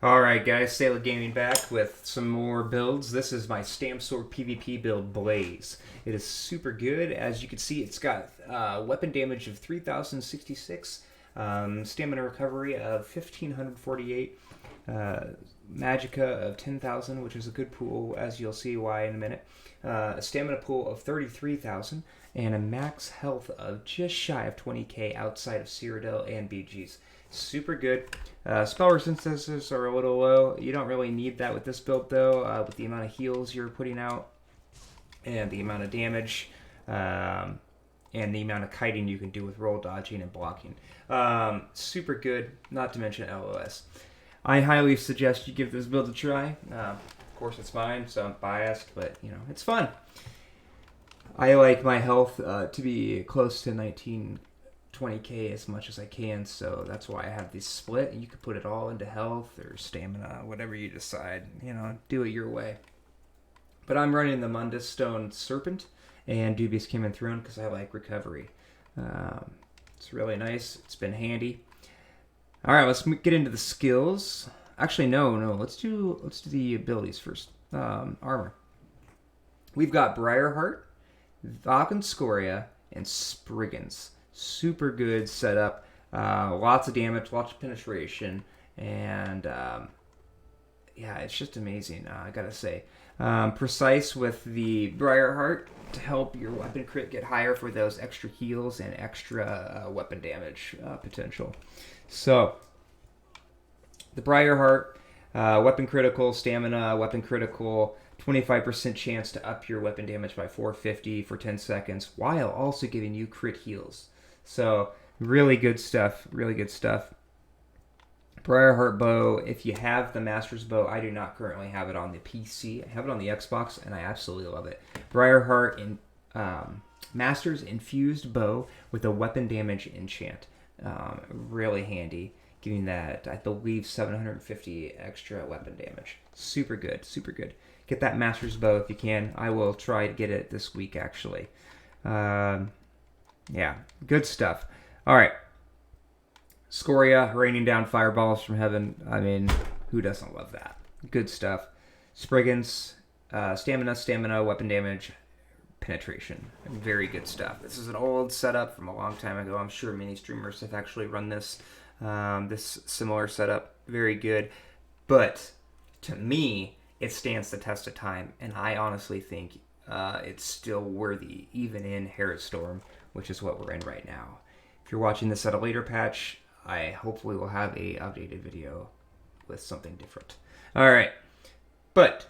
Alright guys, Sailor Gaming back with some more builds. This is my Stamsorc PvP build, Blaze. It is super good. As you can see, it's got weapon damage of 3066, stamina recovery of 1548, magicka of 10,000, which is a good pool, as you'll see why in a minute, a stamina pool of 33,000, and a max health of just shy of 20k outside of Cyrodiil and BGs. Super good. Spell resistances are a little low. You don't really need that with this build though, with the amount of heals you're putting out and the amount of damage and the amount of kiting you can do with roll dodging and blocking. Super good, not to mention LOS. I highly suggest you give this build a try. Of course it's mine, so I'm biased, but you know, it's fun. I like my health to be close to 20k as much as I can, so that's why I have this split. You could put it all into health or stamina, whatever you decide. You know, do it your way. But I'm running the Mundus Stone Serpent and Dubious Kim and Throne because I like recovery. It's really nice. It's been handy. All right, let's get into the skills. Actually, no. Let's do the abilities first. Armor. We've got Briarheart, Valkyn Skoria, and Spriggans. Super good setup. Lots of damage, lots of penetration, and yeah, it's just amazing. I gotta say, precise with the Briarheart to help your weapon crit get higher for those extra heals and extra weapon damage potential. So the Briarheart, weapon critical, stamina, weapon critical. 25% chance to up your weapon damage by 450 for 10 seconds, while also giving you crit heals. So really good stuff. Really good stuff. Briarheart bow. If you have the Master's bow, I do not currently have it on the PC. I have it on the Xbox, and I absolutely love it. Briarheart in Master's infused bow with a weapon damage enchant. Really handy, giving that I believe 750 extra weapon damage. Super good. Super good. Get that Master's bow if you can. I will try to get it this week actually. Yeah, good stuff. All right. Skoria raining down fireballs from heaven. I mean, who doesn't love that? Good stuff. Spriggans, stamina, weapon damage, penetration. Very good stuff. This is an old setup from a long time ago. I'm sure many streamers have actually run this similar setup. Very good. But to me, it stands the test of time, and I honestly think it's still worthy, even in Harrowstorm, which is what we're in right now. If you're watching this at a later patch, I hopefully will have a updated video with something different. All right, but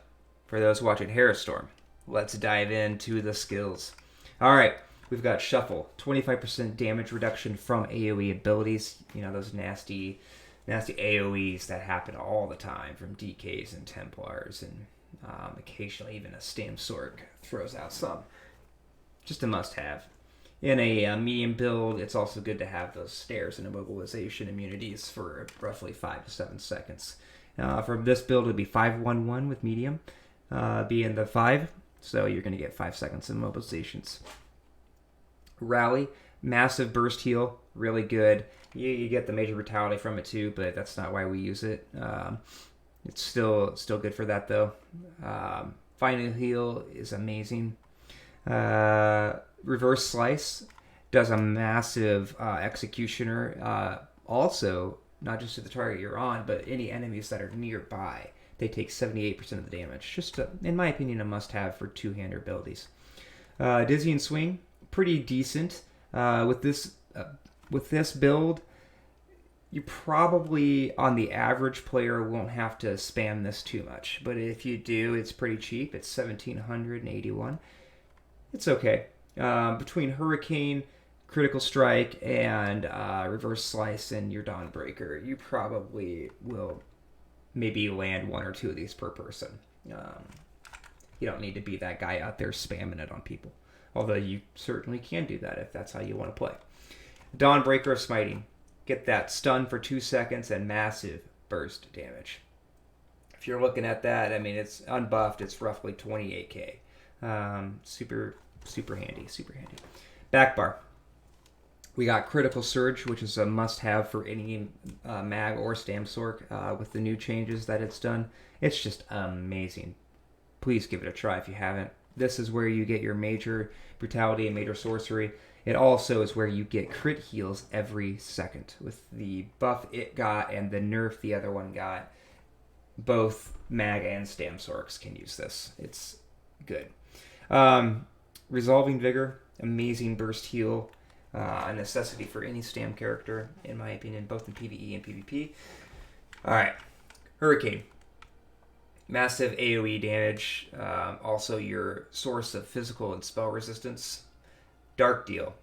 for those watching Harrowstorm, let's dive into the skills. All right, we've got Shuffle, 25% damage reduction from AoE abilities. You know, those nasty AoEs that happen all the time from DKs and Templars, and occasionally even a Stamsorc throws out some. Just a must-have. In a medium build, it's also good to have those stairs and immobilization immunities for roughly 5 to 7 seconds. For this build, it would be 5-1-1 with medium, being the 5, so you're going to get 5 seconds of immobilizations. Rally, massive burst heal, really good. You get the major brutality from it too, but that's not why we use it. It's still good for that though. Final heal is amazing. Reverse Slice does a massive executioner. Also, not just to the target you're on, but any enemies that are nearby. They take 78% of the damage. Just, in my opinion, a must-have for two-hander abilities. Dizzying Swing, pretty decent. With this build, you probably, on the average player, won't have to spam this too much. But if you do, it's pretty cheap. It's 1,781. It's okay. Between Hurricane, Critical Strike, and Reverse Slice and your Dawnbreaker, you probably will maybe land 1 or 2 of these per person. You don't need to be that guy out there spamming it on people. Although you certainly can do that if that's how you want to play. Dawnbreaker of Smiting. Get that stun for 2 seconds and massive burst damage. If you're looking at that, I mean, it's unbuffed. It's roughly 28k. Super handy. Back bar. We got Critical Surge, which is a must-have for any mag or Stamsorc with the new changes that it's done. It's just amazing. Please give it a try if you haven't. This is where you get your major brutality and major sorcery. It also is where you get crit heals every second. With the buff it got and the nerf the other one got, both mag and Stamsorcs can use this. It's good. Resolving Vigor, amazing burst heal. A necessity for any Stam character, in my opinion, both in PvE and PvP. Alright, Hurricane. Massive AoE damage, also your source of physical and spell resistance. Dark Deal.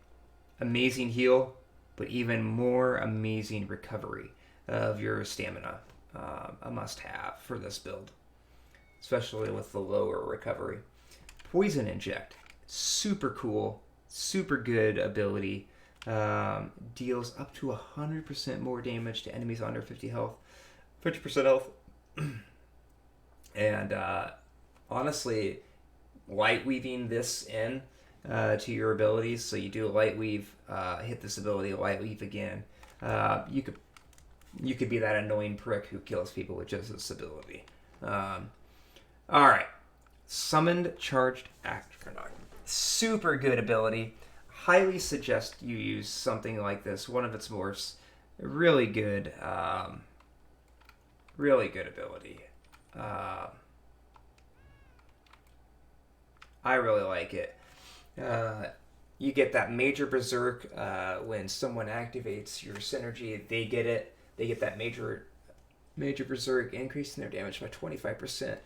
Amazing heal, but even more amazing recovery of your stamina. A must-have for this build, especially with the lower recovery. Poison Inject. Super cool. Super good ability. Deals up to 100% more damage to enemies under 50% health. And honestly, light weaving this in to your abilities. So you do a light weave, hit this ability, light weave again. You could be that annoying prick who kills people with just this ability. All right, Summoned Charged Astronaut. Super good ability. Highly suggest you use something like this. One of its morphs. Really good. Really good ability. I really like it. You get that major berserk when someone activates your synergy. They get it. They get that major berserk, increasing their damage by 25%.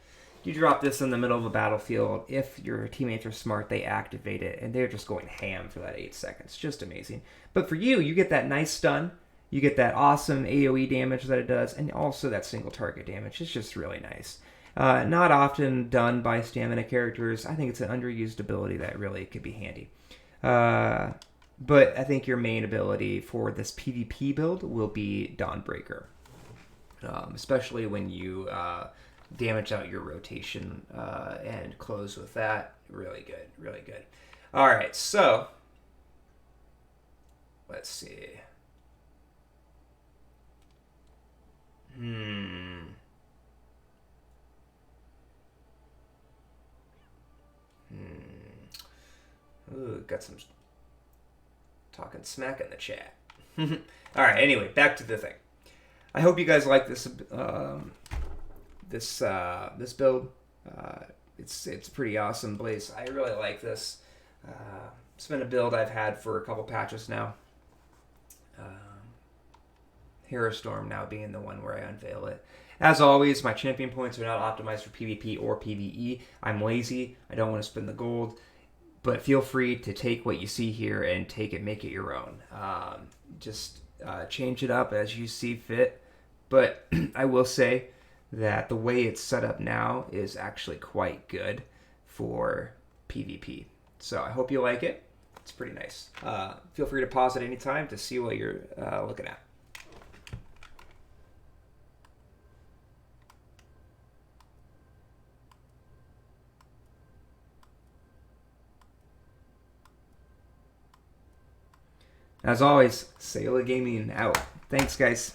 You drop this in the middle of a battlefield. If your teammates are smart, they activate it, and they're just going ham for that 8 seconds. Just amazing. But for you, you get that nice stun. You get that awesome AoE damage that it does, and also that single target damage. It's just really nice. Not often done by stamina characters. I think it's an underused ability that really could be handy. But I think your main ability for this PvP build will be Dawnbreaker. Especially when you damage out your rotation and close with that. Really good, really good. All right, so let's see. Ooh, got some talking smack in the chat. All right, anyway, back to the thing. I hope you guys like this this build. It's pretty awesome, Blaze. I really like this. It's been a build I've had for a couple patches now. Harrowstorm now being the one where I unveil it. As always, my champion points are not optimized for PvP or PvE. I'm lazy. I don't want to spend the gold. But feel free to take what you see here and make it your own. Just change it up as you see fit. But I will say that the way it's set up now is actually quite good for PvP. So I hope you like it. It's pretty nice. Feel free to pause at any time to see what you're looking at. As always, Sailor Gaming out. Thanks, guys.